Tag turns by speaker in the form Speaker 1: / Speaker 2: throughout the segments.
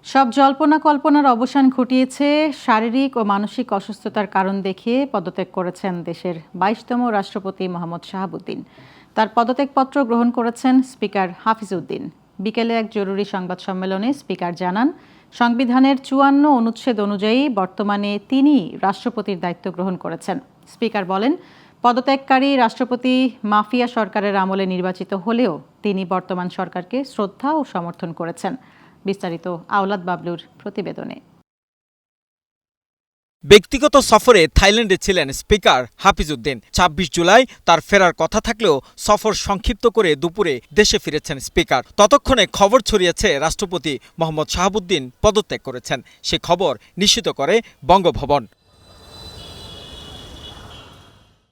Speaker 1: সব জল্পনা কল্পনার অবসান ঘটিয়েছে। শারীরিক ও মানসিক অসুস্থতার কারণ দেখিয়ে পদত্যাগ করেছেন দেশের ২২তম রাষ্ট্রপতি মোহাম্মদ শাহাবুদ্দিন। তার পদত্যাগপত্র গ্রহণ করেছেন স্পিকার হাফিজ উদ্দিন। বিকেলে এক জরুরি সংবাদ সম্মেলনে স্পিকার জানান, সংবিধানের ৫৪ অনুচ্ছেদ অনুযায়ী বর্তমানে তিনি রাষ্ট্রপতির দায়িত্ব গ্রহণ করেছেন। স্পিকার বলেন, পদত্যাগকারী রাষ্ট্রপতি মাফিয়া সরকারের আমলে নির্বাচিত হলেও তিনি বর্তমান সরকারকে শ্রদ্ধা ও সমর্থন করেছেন। বিস্তারিত আওলাদ বাবলুর প্রতিবেদনে।
Speaker 2: ব্যক্তিগত সফরে থাইল্যান্ডে ছিলেন স্পিকার হাফিজ উদ্দিন। ২৬ জুলাই তার ফেরার কথা থাকলেও সফর সংক্ষিপ্ত করে দুপুরে দেশে ফিরেছেন স্পিকার। ততক্ষণে খবর ছড়িয়েছে রাষ্ট্রপতি মোহাম্মদ শাহাবুদ্দিন পদত্যাগ করেছেন। সে খবর নিশ্চিত করে বঙ্গভবন।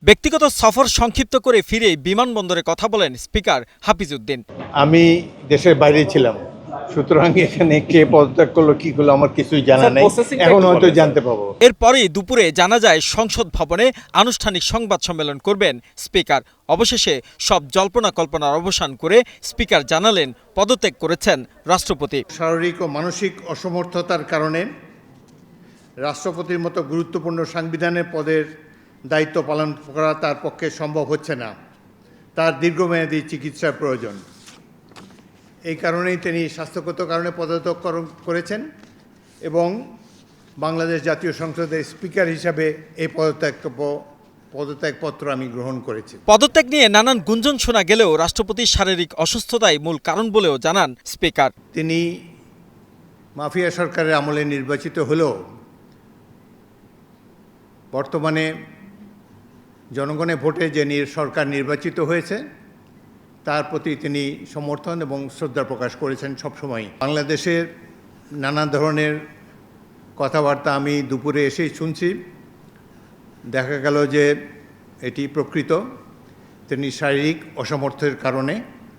Speaker 2: ব্যক্তিগত সফর সংক্ষিপ্ত করে ফিরে বিমানবন্দরে কথা বলেন স্পিকার হাফিজ উদ্দিন।
Speaker 3: আমি দেশের বাইরে ছিলাম, সুতরাং এখানে কে পদত্যাগ করলো কি করলো আমার কিছুই জানা নাই, এখন হয়তো জানতে পাবো।
Speaker 2: এরপরই দুপুরে জানা যায় সংসদ ভবনে আনুষ্ঠানিক সংবাদ সম্মেলন করবেন স্পিকার। অবশেষে সব জল্পনা কল্পনার অবসান করে স্পিকার জানালেন পদত্যাগ করেছেন রাষ্ট্রপতি।
Speaker 3: শারীরিক ও মানসিক অসমর্থতার কারণে রাষ্ট্রপতির মতো গুরুত্বপূর্ণ সাংবিধানিক পদের দায়িত্ব পালন করা তার পক্ষে সম্ভব হচ্ছে না। তার দীর্ঘমেয়াদী চিকিৎসার প্রয়োজন। এই কারণেই তিনি স্বাস্থ্যগত কারণে পদত্যাগ করেছেন এবং বাংলাদেশ জাতীয় সংসদের স্পিকার হিসাবে এই পদত্যাগপত্র আমি গ্রহণ করেছি।
Speaker 2: পদত্যাগ নিয়ে নানান গুঞ্জন শোনা গেলেও রাষ্ট্রপতির শারীরিক অসুস্থতাই মূল কারণ বলেও জানান স্পিকার।
Speaker 3: তিনি মাফিয়া সরকারের আমলে নির্বাচিত হলেও বর্তমানে জনগণের ভোটে যে সরকার নির্বাচিত হয়েছে তার প্রতি তিনি সমর্থন এবং শ্রদ্ধা প্রকাশ করেছেন সবসময়। বাংলাদেশের নানা ধরনের কথাবার্তা আমি দুপুরে এসেই শুনছি। দেখা গেল যে এটি প্রকৃত, তিনি শারীরিক অসমর্থের কারণে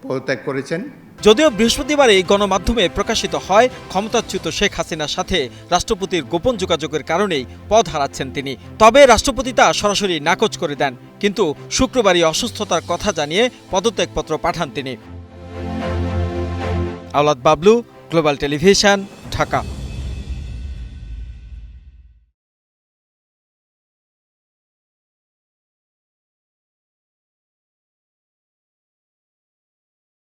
Speaker 3: পদত্যাগ করেছেন।
Speaker 2: যদিও বৃহস্পতিবারে গণমাধ্যমে প্রকাশিত হয় ক্ষমতাচ্যুত শেখ হাসিনার সাথে রাষ্ট্রপতির গোপন যোগাযোগের কারণেই পদ হারাচ্ছেন তিনি, তবে রাষ্ট্রপতি তা সরাসরি নাকচ করে দেন। কিন্তু শুক্রবারই অসুস্থতার কথা জানিয়ে পদত্যাগপত্র পাঠান তিনি। আওলাদ বাবলু, গ্লোবাল টেলিভিশন, ঢাকা।